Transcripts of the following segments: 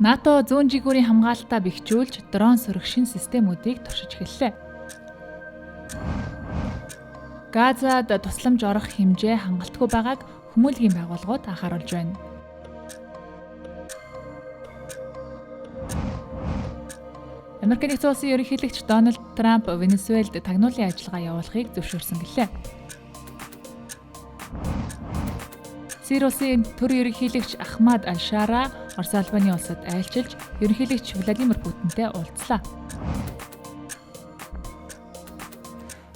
НАТО зүүн жигүүрийн хамгаалалтаа бэхжүүлж дрон сөрөх шин системүүдийг туршиж эхэллээ. Газад тусламж орох хэмжээ хангалтгүй байгааг хүмүүлгийн байгууллагууд анхааруулж байна. Америк нэгдсэн улсын ерөнхийлөгч Дональд Трамп Венесуэлд тагнуулын ажиллагаа явуулахыг зөвшөөрсөн гэлээ. Сирийн улсын төр ерөнхийлөгч Ахмад Аль-Шара Орос Албаны улсад айлчилж ерөнхийлөгч Владимир Путинтэй уулзлаа.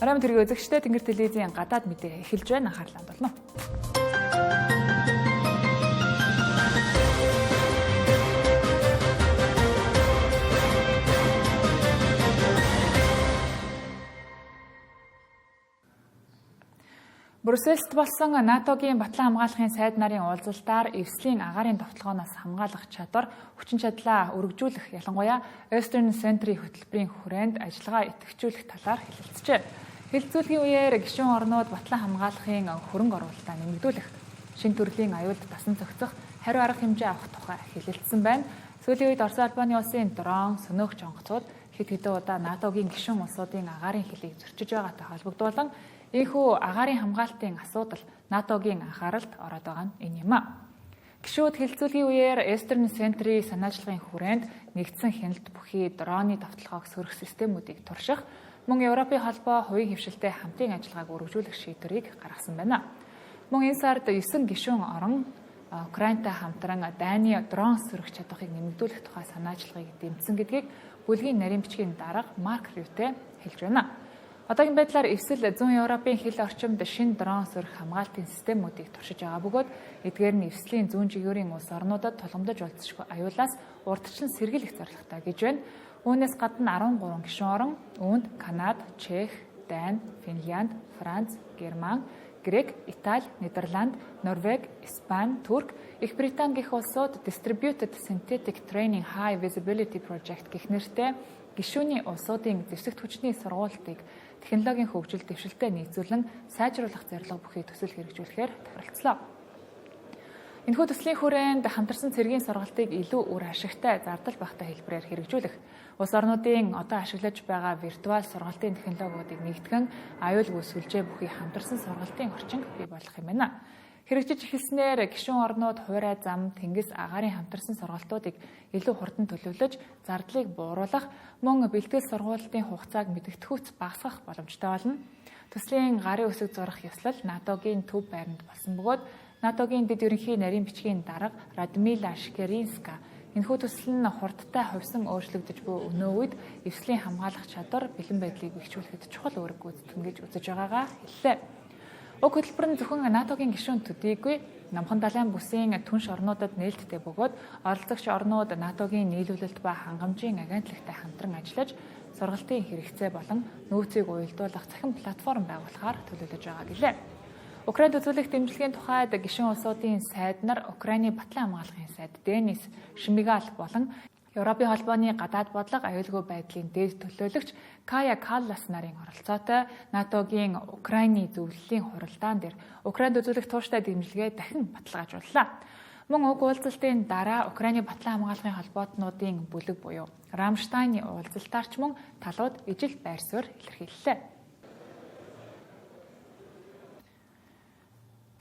Арам тэргийн үзэгчтэй Тэнгэр телевизийн гадаад мэдээ эхэлж байна. Анхаарлаа хандуулна. Брюсселд болсон НАТОгийн батлан хамгаалахын сайд нарын уулзалтаар эвслийн агаарын товтлогооноос хамгаалах чадвар, хүчин чадлаа өргөжүүлэх, ялангуяа Eastern Sentry хөтөлбөрийн хүрээнд ажиллагаа идэвхжүүлэх талаар хэлэлцжээ. Хэлэлцүүлгийн үеэр гишүүн орнууд батлан хамгаалахын хөрөнгө оруулалтаа нэмэгдүүлэх, шинэ төрлийн аюулд дасан зохицох, хариу арга хэмжээ авах тухай хэлэлцсэн байна. Сүүлийн үед Орос Албаны улсын дрон, сөнөөгч онгоцууд хэд хэдэн удаа НАТОгийн гишүүн улсуудын агаарын хилийг зөрчиж байгаатай холбогдуулан Ийхүү агаарын хамгаалтын асуудал НАТОгийн анхааралд ороод байгаа нь энэ юм а. Гишүүд хэлэлцүүлгийн үеэр Eastern Sentry санаачлагын хүрээнд нэгдсэн хяналт бүхий дроны давталгааг сөрөх системүүдийг турших, мөн Европын холбоо хувийн хвшилтэй хамтын ажиллагааг өргөжүүлэх шийдвэрийг гаргасан байна. Мөн энэ сард 9 гишүүн орон Украинтай хамтран Дани дрон сөрөх чадварыг нэмэгдүүлэх тухай санаачлагыг дэмжсэн гэдгийг бүлгийн нарийн бичгийн дарга Марк Рюте хэлж байна. Одоогийн байдлаар эвсэл зүүн Европын хил орчимд шинэ дрон сөрөх хамгаалтын системүүдийг туршиж байгаа бөгөөд эдгээр нь эвслийн зүүн жигүүрийн улс орнуудад тулгамдж уулзшгүй аюулаас урдчлан сэргийлэх зорилготой гэж байна. Үүнээс гадна 13 гишүүн орон үүнд Канада, Чех, Дани, Финлянд, Франц, Герман, Грек, Итали, Нидерланд, Норвеги, Испани, Турк, Их Британи гэх улсууд Distributed Synthetic Training High Visibility Project гэх нэртэй гишүүний улсуудын зэвсэгт хүчний сургуулийг технологийн хөгжил дэвшилтэд нийцүүлэн сайжруулах зорилго бүхий төсөл хэрэгжүүлэхээр тохиролцлоо. Энэхүү төслийн хүрээнд хамтарсан цэргийн сургалтыг илүү үр ашигтай зардал багтаа хэлбэрээр хэрэгжүүлэх, улс орнуудын одоо ашиглаж байгаа виртуал сургалтын технологиудыг нэгтгэн аюулгүй сүлжээ бүхий хамтарсан сургалтын орчин бий болох юм байна. Хэрэгжиж эхэлснээр гишүүн орнууд хуурай зам, тэнгис агаарын хамтарсан сургалтуудыг илүү хурдан төлөвлөж, зардлыг бууруулах, мөн бэлтгэл сургалтын хугацааг мэдэгдэхүйц багасгах боломжтой болно. Төслийн гарын үсэг зурах ёслол НАТОгийн төв байранд болсон бөгөөд НАТОгийн дэд ерөнхий нарийн бичгийн дарга Радмила Шкеринска энэхүү төсөл нь хурдтай хувьсан өөрчлөгдөж буй өнөө үед эвслийн хамгаалах чадвар, бэлэн байдлыг бэхжүүлэхэд чухал үүрэг гүйцэтгэнэ гэж үзэж байгаагаа хэллээ. Уг хөтөлбөр нь зөвхөн НАТОгийн гишүүн төдийгүй намхан далайн бүсийн түнш орнуудад нээлттэй бөгөөд оролцогч орнууд НАТОгийн нийлүүлэлт ба хангамжийн агентлагтай хамтран ажиллаж сургалтын хэрэгцээ болон нөөцийг уялдуулах цахим платформ байгуулахаар төлөвлөж байгаа гэлээ. Украинд үзүүлэх дэмжлэгийн тухайд гишүүн улсуудын сайд нар Украины батлан хамгаалахын сайд Денис Шмигаль болон Европын холбооны гадаад бодлого аюулгүй байдлын дээд төлөөлөгч Кая Каллас нарын оролцоотой НАТОгийн Украины зөвлөлийн хуралдаан дээр Украинд үзүүлэх тууштай дэмжлэгээ дахин баталгаажууллаа. Мөн уг уулзалтын дараа Украины батлан хамгаалахын холбоотнуудын бүлэг буюу Рамштайны уулзалтаарч мөн талууд ижил байр суурь илэрхийллээ.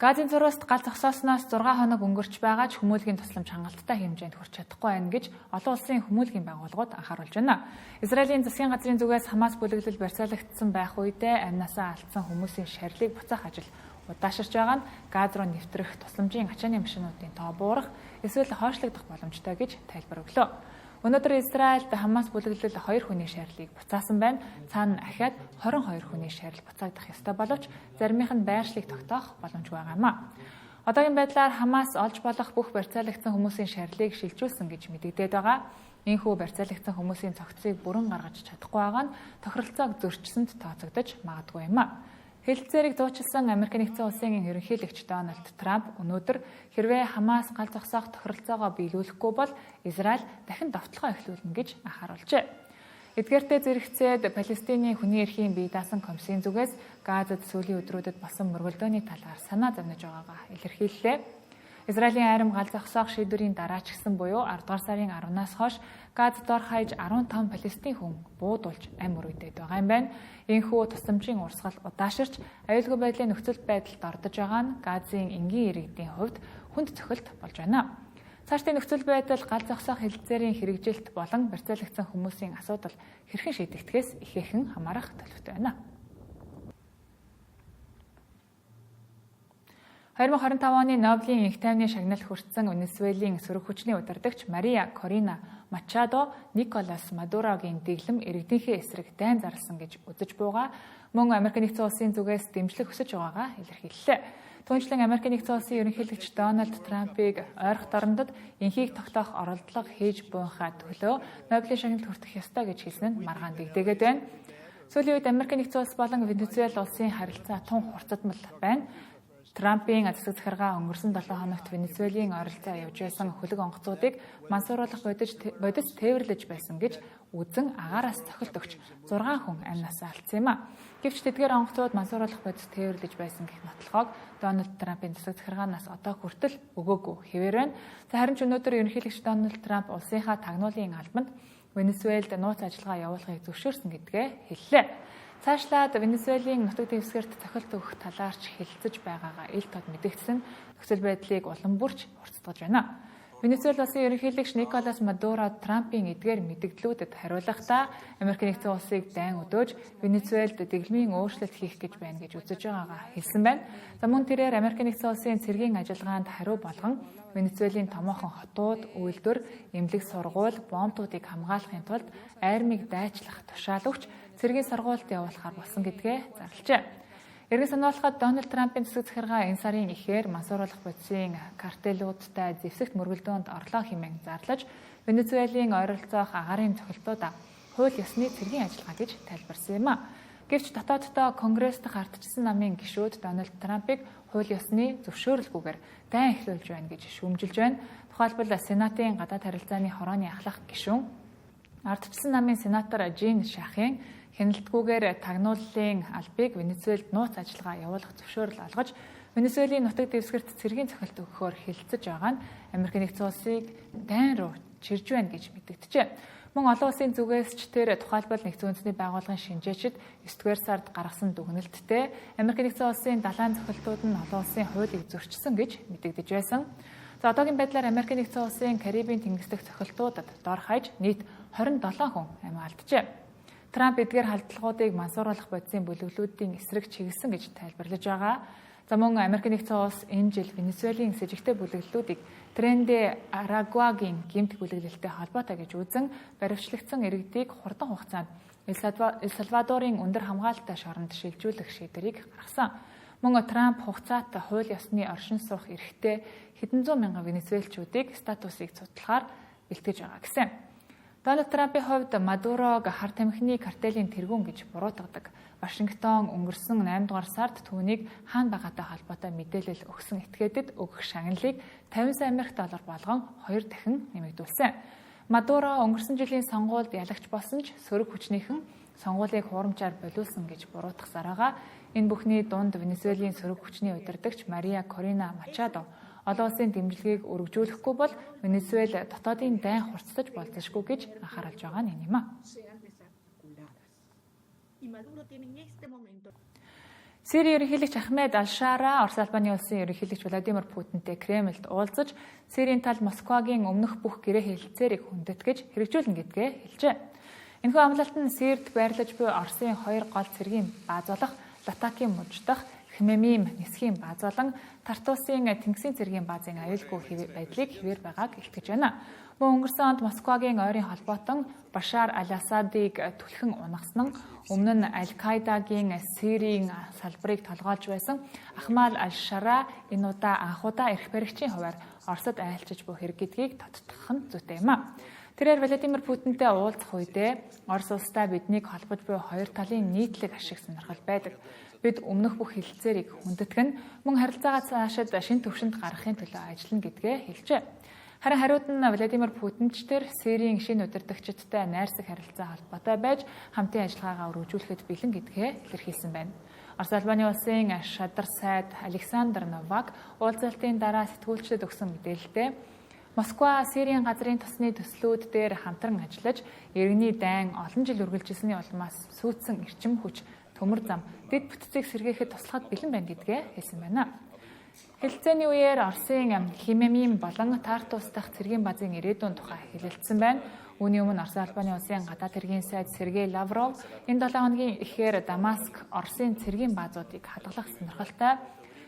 Газын зурваст гал зогсоосноос 6 хоног өнгөрч байгаа ч хүмүүлгийн тусламж хангалттай хэмжээнд хүрч чадахгүй байна гэж олон улсын хүмүүлгийн байгууллагууд анхааруулж байна. Израилийн засгийн газрын зүгээс Хамас бүлэглэл барьцаалагдсан байх үедээ амнасаа алдсан хүмүүсийн шарилыг буцаах ажил удаашрч байгаа нь Газ руу нэвтрэх тусламжийн ачааны машинуудын тоо буурах эсвэл хойшлогдох боломжтой гэж тайлбар өглөө. Өнөөдөр Израильд Хамас бүлэглэл 2 хүний шарилыг буцаасан байна. Цаана ахаад 22 хүний шарил буцаагдах ёстой боловч заримынх нь байршлыг тогтоох боломжгүй байгаа юм а. Одоогийн байдлаар Хамас олж болох бүх барьцаалагдсан хүмүүсийн шарилыг шилжүүлсэн гэж мэдэгдээд байгаа. Ийхүү барьцаалагдсан хүмүүсийн цогцыг бүрэн гаргаж чадахгүй байгаа нь тохиролцоог зөрчсөнд тооцогдож магадгүй юм а. Хэлэлцээрийг зуучилсан Америк нэгдсэн улсын ерөнхийлөгч Дональд Трамп өнөөдөр хэрвээ Хамас гал зогсоох тохиролцоогоо биелүүлэхгүй бол Израиль дахин довтлогоо эхлүүлнэ гэж анхааруулжээ. Эдгээртэй зэрэгцээд Палестиний хүний эрхийн бие даасан комиссийн зүгээс Газад сүүлийн өдрүүдэд болсон мөргөлдөөний талаар санаа зовниж байгаагаа илэрхийллээ. Израилийн айрам гал зогсоох шийдвэрийн дараа ч гэсэн буюу 10 дугаар сарын 10-наас хойш Газад дор хаяж 15 Палестин хүн буудулж ам өргөдөд байгаа юм байна. Энэхүү тусламжийн урсгал удааширч аюулгүй байдлын нөхцөл байдалд ордож байгаа нь Газын энгийн иргэдийн хувьд хүнд цохилт болж байна. Цаашдын нөхцөл байдал гал зогсоох хэлэлцээрийн хэрэгжилт болон барьцаалагдсан хүмүүсийн асуудал хэрхэн шийдэгдэхээс ихээхэн хамаарах төлөвтэй байна. 2025 оны Нобелийн энх тайвны шагнал хүртсэн Венесуелийн сөрөг хүчний удирдагч Мария Корина Мачадо Николас Мадурогийн дэглэм иргэдийнхээ эсрэг дайн зарласан гэж үзэж бууга мөн Америк нэгдсэн улсын зүгээс дэмжлэг хүсэж байгаагаа илэрхийллээ. Түүнчлэн Америк нэгдсэн улсын ерөнхийлөгч Дональд Трампыг ойрхон дорнодод энхийг тогтоох оролдлого хийж буйнхаа төлөө Нобелийн шагналд хүртэх ёстой гэж хэлсэн нь маргаан дэгдээгээд байна. Сүүлийн үед Америк нэгдсэн улс болон Венесуэл улсын харилцаа тун хурцдмал байна. Трампын засаг захиргаа өнгөрсөн 7 хоногт Венесуелийн ойролцоо явж байсан хөлөг онгоцуудыг мансууруулах бодис тээвэрлэж байсан гэж үзэн агаараас цохилт өгч 6 хүн амнасаа алдсан юм а. Гэвч тэдгээр онгоцууд мансууруулах бодис тээвэрлэж байсан гэх нотлохоог Дональд Трампын засаг захиргаанаас одоо хүртэл өгөөгүй хэвээр байна. Харин ч өнөөдөр ерөнхийлөгч Дональд Трамп улсынхаа тагнуулын албанд Венесуэлд нууц ажиллагаа явуулахыг зөвшөөрсөн гэдгээ хэллээ. Цаашлаад Венесуелийн нутаг дэвсгэрт цохилт өгөх талаарч хэлэлцэж байгаагаа ил тод мэдэгдсэн нөхцөл байдлыг улам бүрч хурцдаж байна. Венесуэл улсын ерөнхийлөгч Николас Мадуро Трампын эдгээр мэдэгдлүүдэд хариулахдаа Америк нэгдсэн улсыг дайн өдөөж Венесуэлд дэглэмийн өөрчлөлт хийх гэж байна гэж үзэж байгаагаа хэлсэн байна. За мөн тэрээр Америк нэгдсэн улсын цэргийн ажиллагаанд хариу болгон Венесуелийн томоохон хотууд, үйлдвэр, эмнэлэг сургууль, бомбуудыг хамгаалахын тулд армийг дайчлах тушаал өгч цэргийн сургуульд явуулахаар болсон гэдгээ зарлажээ. Иргэн сануулахад Дональд Трампын засаг захиргаа энэ сарын эхээр мансууруулах бодисын картелуудтай зэвсэгт мөргөлдөөнд орлоо хэмээн зарлаж Венесуелийн ойролцоох агаарын цохилтуудаа хууль ёсны цэргийн ажиллагаа гэж тайлбарсан юм а. Гэвч дотооддоо Конгресст хартжсан намын гишүүд Дональд Трампыг хууль ёсны зөвшөөрлгүйгээр дайн эхлүүлж байна гэж шүүмжилж байна. Тухайлбал Сенатын гадаад харилцааны хорооны ахлах гишүүн ардчилсан намын сенатор Жин Шахын хяналтгүйгээр тагнууллын албыг Венесуэлд нууц ажиллагаа явуулах зөвшөөрөл олгож Венесуелийн нутаг дэвсгэрт цэргийн цохилт өгөхөөр хилцэж байгаа нь Америк нэгдсэн улсыг дайн руу чирж байна гэж мэдэгджээ. Мөн олон улсын зүгээс ч тэр тухайлбал Нэгдсэн үндэсний байгууллагын шинжээчид 9-р сард гаргасан дүгнэлттэй Америк нэгдсэн улсын далайн цохилтууд нь олон улсын хуулийг зөрчсөн гэж мэдэгдэж байсан. За одоогийн байдлаар Америк нэгдсэн улсын Карибын тэнгис дэх цохилтуудад дор хаяж нийт 27 хүн амиа алджээ. Трамп эдгээр халдлагуудыг мансууруулах бодисын бүлэглүүдийн эсрэг чиглэсэн гэж тайлбарлаж байгаа. За мөн Америк нэгдсэн улс энэ жил Венесуелийн с жигтэй бүлэглүүдийг Тренде Арагуагийн гэмт бүлэглэлтэй холбоотой гэж үзэн баривчлагдсан иргэдийг хурдан хугацаанд Эл Сальвадорын өндөр хамгаалалттай шоронд шилжүүлэх шийдвэрийг гаргасан. Мөн Трамп хугацаатай хууль ёсны оршин суух эрхтэй хэдэн зуун мянган венесуэлчүүдийг статусыг цуглахаар бэлтгэж байгаа гэсэн. Дональд Трампын хувьд Мадурог хар тамхины картелийн тэргүүн гэж буруутгадаг. Вашингтон өнгөрсөн 8 дугаар сард түүнийг хаана байгаатай холбоотой мэдээлэл өгсөн этгээдэд өгөх шагналыг $50,000 болгон 2 дахин нэмэгдүүлсэн. Мадуро өнгөрсөн жилийн сонгуульд ялагч болсон ч сөрөг хүчнийхэн сонгуулийг хуурамчаар болиулсан гэж буруутгасараа энэ бүхний дунд Венесуелийн сөрөг хүчний удирдагч Мария Корина Мачадо олон улсын дэмжлэгийг өргөжүүлэхгүй бол Венесуэл дотоодын дайн хурцтаж болзошгүй гэж анхааруулж байгаа нь юм а. Сирийн ерөнхийлөгч Ахмед Аль-Шара Орос Албаны улсын ерөнхийлөгч Владимир Путинтэй Кремльд уулзаж Сирийн тал Москвагийн өмнөх бүх гэрээ хэлэлцээрийг хүндэтгэж хэрэгжүүлнэ гэдгээ хэлжээ. Энэхүү амлалт нь Сирд байрлаж буй Оросын 2 гол цэргийн бааз болох Латакийн мужидах Хмемим нисхийн бааз болон Тартусын тэнгисийн цэргийн баазын аюулгүй байдлыг хэвээр байгааг илтгэж байна. Мөн өнгөрсөн онд Москвагийн ойрын холбоотон Башар Аль-Асадыг түлхэн унагсан нь өмнө нь Аль-Каидагийн Сирийн салбарыг толгойлж байсан Ахмад Аль-Шара энэ удаа анхудаа эрх баригчийн хуваар Оросд айлчиж буй хэрэг гэдгийг тодтогох нь зүйтэй юм а. Тэрээр Владимир Путинтэй уулзах үедээ Орос улстай биднийг холбож буй хоёр талын нийтлэг ашиг сонирхол байдаг. Бид өмнөх бүх хэлэлцээрийг хүндэтгэн мөн харилцаагаа цаашид шин төвшөнд гаргахын төлөө ажиллана гэдгээ хэлжээ. Харин хариуд нь Владимир Путинч тэр Сирийн шинэ удирдагчдтай найрсаг харилцаа холбоотой байж хамтын ажиллагаагаа өргөжүүлэхэд бэлэн гэдгээ илэрхийлсэн байна. Орос Албаны улсын шадар сайд Александр Новак уулзалтын дараа сэтгүүлчдэд өгсөн мэдээлэлдээ Москва Сирийн газрын тосны төслүүд дээр хамтран ажиллаж, иргэний дайн олон жил үргэлжилсэний улмаас сүйдсэн эрчим хүч, төмөр зам, дэд бүтцийг сэргээхэд туслахад бэлэн байна гэдгээ хэлсэн байна. Хэлэлцээний үеэр Оросын Химемим болон Тартус дахь цэргийн базын ирээдүйн тухай хэлэлцсэн байна. Үүний өмнө Орос Албаны улсын гадаад хэргийн сайд Сергей Лавров энэ 7 хоногийн эхээр Дамаск Оросын цэргийн баазуудыг хадгалах сонирхолтой.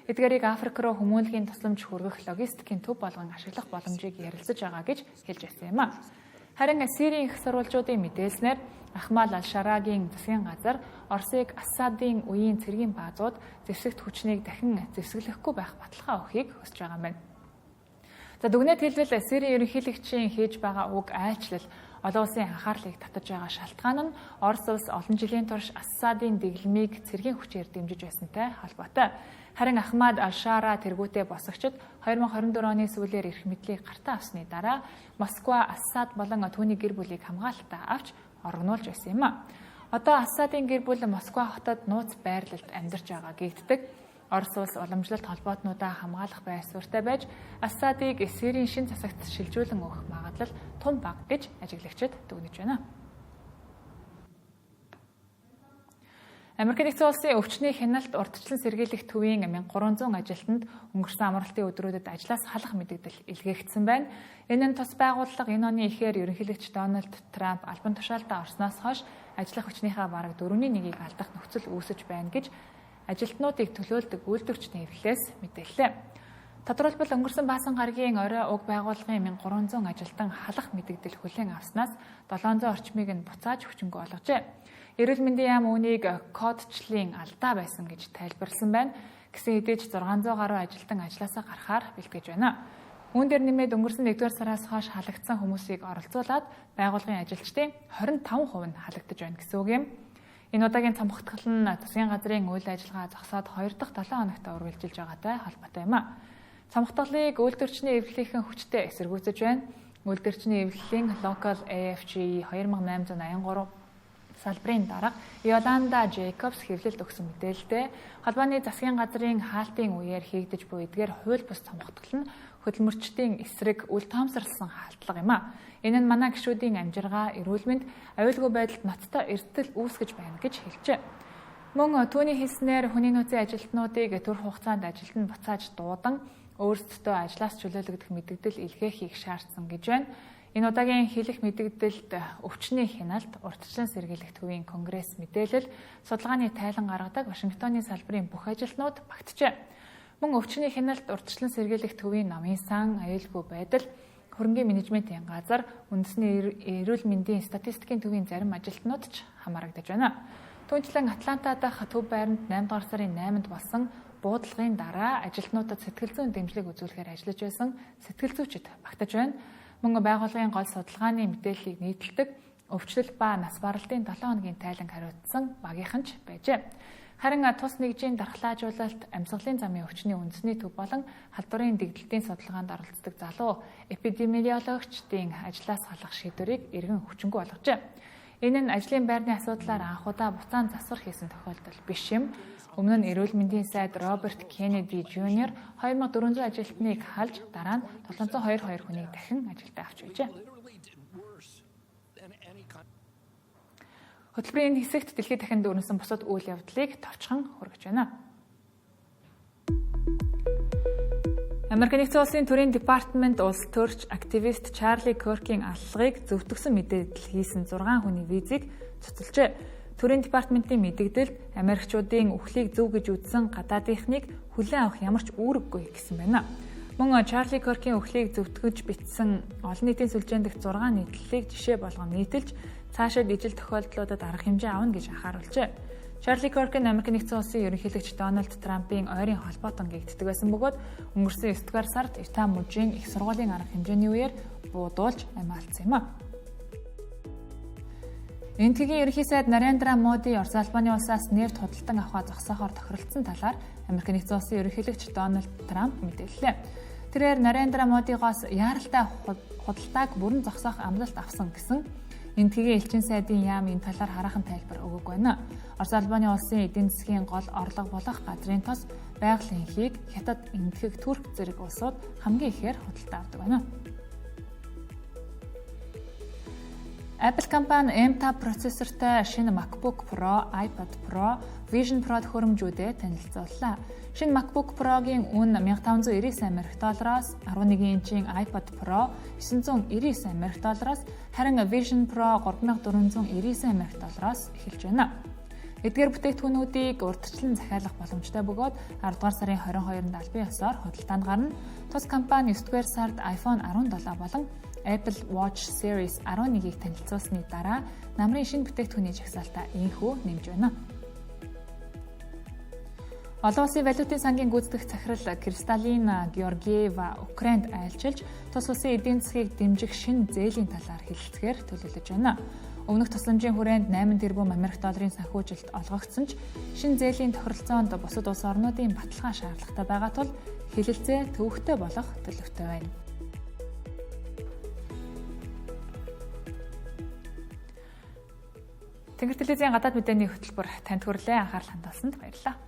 Эдгээрийг Африк руу хүмүүнлэгийн тусламж хүргэх логистикийн төв болгон ашиглах боломжийг ярилцаж байгаа гэж хэлж байсан юм а. Харин Сирийн их сурвалжуудын мэдээлснээр Ахмад Ал-Шарагийн засгийн газар Оросыг Ассадын үеийн цэргийн баазууд зэвсэгт хүчнийг дахин зэвсэглэхгүй байх баталгаа өгөхийг хүсэж байгаа юм байна. За дүгнэлт хэлбэл Сирийн ерөнхийлөгчийн хийж байгаа уг айлчлал олон улсын анхаарлыг татаж байгаа шалтгаан нь Орос улс олон жилийн турш Ассадын дэглэмийг цэргийн хүчээр дэмжиж байсантай холбоотой. Харин Ахмад Ал-Шара тэргүүтээ босогчд 2024 оны сүүлээр эрх мэдлийг гартаа авсны дараа Москва Ассад болон түүний гэр бүлийг хамгаалтаа авч орогнуулж байсан юм а. Одоо Ассадын гэр бүл Москва хотод нууц байрлалд амьдарч байгаа гэгддэг. Орос улс уламжлалт холбоотнуудаа хамгаалах байр суурьтай байж Ассадыг Сирийн шин засагт шилжүүлэн өгөх магадлал тун бага гэж ажиглагчид дүгнэж байна. Америк нэгдсэн улсын өвчний хяналт урьдчилан сэргийлэх төвийн 1300 ажилтнанд өнгөрсөн амралтын өдрүүдэд ажлаас халах мэдэгдэл илгээгдсэн байна. Энэ нь тус байгууллага энэ оны эхээр ерөнхийлөгч Дональд Трамп албан тушаалтаа орсноос хойш ажиллах хүчнийхээ бараг 4/1-ийг алдах нөхцөл үүсэж байна гэж ажилтнуудыг төлөөлдөг үйлдвэрчдийн хэвлэлээс мэдээллээ. Тодорхойлбол өнгөрсөн баасан гарагийн орой уг байгууллагын 1300 ажилтан халах мэдэгдэл хүлээн авснаас 700 орчмыг нь буцааж хүчингү болгожээ. Эрүүл мэндийн яам үүнийг кодчлын алдаа байсан гэж тайлбарласан байна. Гэсэн хэдий ч 600 гаруй ажилтан ажлаасаа гарахаар бэлтгэж байна. Үүн дээр нэмээд өнгөрсөн 1-р сараас хойш халагдсан хүмүүсийг оролцуулаад байгууллагын ажилчдын 25% нь халагдаж байна гэсэн үг юм. Энэ удаагийн цамхагтгал нь засгийн газрын үйл ажиллагаа зогсоод 2 дахь 7 хоногт үргэлжилж байгаатай холбоотой юм а. Цамхагтгалыг үйлдвэрчний эвлэлийн хүчтэй эсэргүүцэж байна. Үйлдвэрчний эвлэлийн Local AFGE 2883 салбарын дарга Йоланда Джейкобс хэвлэлд өгсөн мэдээлэлдээ холбооны засгийн газрын хаалтын үеэр хийгдэж буй эдгээр хууль бус цамхагтгал нь хөдөлмөрчдийн эсрэг үл тоомсорлсон халдлага юм а. Энэ нь манай гишүүдийн амжиргаа, эрүүл мэнд, аюулгүй байдалд ноцтой эрсдэл үүсгэж байна гэж хэлжээ. Мөн түүний хэлснээр хүний нөөцийн ажилтнуудыг төр хугацаанд ажилд нь буцааж дуудан өөрсдөө ажлаас чөлөөлөгдөх мэдэгдэл илгээхийг шаардсан гэж байна. Энэ удаагийн хэлэх мэдэгдэлд өвчний хяналт, урьдчилан сэргийлэх төвийн конгресс мэдээлэл, судалгааны тайлан гаргадаг Вашингтоны салбарын бүх ажилтнууд багтжээ. Мөн өвчний хяналт, урьдчилан сэргийлэх төвийн намын сан, аюулгүй байдал, хөрөнгийн менежментийн газар, үндэсний эрүүл мэндийн статистикийн төвийн зарим ажилтнууд ч хамаарагдаж байна. Түүнчлэн Атланта дахь төв байранд 8 дугаар сарын 8-нд болсон буудлагын дараа ажилтнуудад сэтгэл зүйн дэмжлэг үзүүлэхээр ажиллаж байсан сэтгэл зүйчид багтаж байна. Мөн байгууллагын гол судалгааны мэдээллийг нийтэлдэг өвчлөл ба нас баралтын 7 хоногийн тайланг хариуцсан багийнхан ч байжээ. Харин тус нэгжийн дархлаажуулалт, амьсгалын замын өвчний үндэсний төв болон халдварын дэгдэлтийн судалгаанд оролцдог залуу эпидемиологчдын ажлаас халах шийдвэрийг эргэн хүчингү болгожээ. Энэ нь ажлын байрны асуудлаар анхудаа буцаан засвар хийсэн тохиолдол биш юм. Өмнө нь эрүүл мэндийн сайд Роберт Кеннеди Жуниор 2400 ажилтныг халж дараа нь 722 хүнийг дахин ажилдаа авч байжээ. Хөтөлбөрийн хэсэгт дэлхийд дахинд өрнөсөн бусад үйл явдлыг товчхон хүргэж байна. Америк нэгдсэн улсын төрийн департамент улс төрч активист Чарли Кёркийн аллагыг зөвтгсөн мэдээлэл хийсэн 6 хүний визийг цуцалжээ. Төрийн департаментийн мэдээлэлд Америкчуудын үхлийг зөв гэж үзсэн гадаадынхныг хүлээн авах ямар ч үүрэггүй гэсэн байна. Мөн Чарли Кёркийн үхлийг зөвтгөж бичсэн олон нийтийн сүлжээнд дэх 6 нийтлэлийг жишээ болгон нийтэлж цаашид ижил тохиолдлуудад арга хэмжээ авна гэж анхааруулжээ. Чарли Кёрк нь Америк нэгдсэн улсын ерөнхийлөгч Дональд Трампын ойрын холбоотон гэгддэг байсан бөгөөд өнгөрсөн 9 дугаар сард Юта мужийн их сургуулийн арга хэмжээний үеэр буудуулж амиалцсан юм а. Энэтхэгийн ерөнхий сайд Нарендра Моди Орос Албаны улсаас нефть худалдан авахаа зогсоохоор тохиролцсон талаар Америк нэгдсэн улсын ерөнхийлөгч Дональд Трамп мэдээллээ. Тэрээр Нарендра Модигоос яаралтай худалдааг бүрэн зогсоох амлалт авсан гэсэн Энэтхэгийн элчин сайдын яам энэ талаар хараахан тайлбар өгөөгүй байна. Орос Албаны улсын эдийн засгийн гол орлого болох газрын тос байгалийн энхийг Хятад, Энэтхэг, Турк зэрэг улсууд хамгийн ихээр худалдаа авдаг байна. Apple компани M5 процессортой шинэ MacBook Pro, iPad Pro, Vision Pro хөрөмжүүдэд танилцууллаа. Шинэ MacBook Pro-гийн үн $1599 $11 инчийн iPad Pro $999, харин Vision Pro $3499 эхэлж байна. Эдгээр бүтээгдэхүүнүүдийг урьдчилан захиалах боломжтой бөгөөд 10 дугаар сарын 22-нд албан ёсоор худалдаанд гарна. Тус компани 9 дугаар сард iPhone 17 болон Apple Watch Series 11-ийг танилцуулсны дараа намрын шинэ бүтээгдэхүүний жагсаалтаа ийхүү нэмж байна. Олон улсын валютын сангийн гүйцэтгэх захирал Кристалина Георгиева Украинд айлчилж, тус улсын эдийн засгийг дэмжих шинэ зээлийн талаар хэлэлцгээр төлөвлөж байна. Өмнөх тусламжийн хүрээнд 8 тэрбум Америк долларын санхүүжилт олгогдсон ч шинэ зээлийн тохиролцоонд бусад улс орнуудын баталгаа шаардлагатай байгаа тул хэлэлцээ төвөгтэй болох төлөвтэй байна. Тэнгэр телевизийн гадаад мэдээний хөтөлбөр танд хүрлээ. Анхаарал хандуулсанд баярлалаа.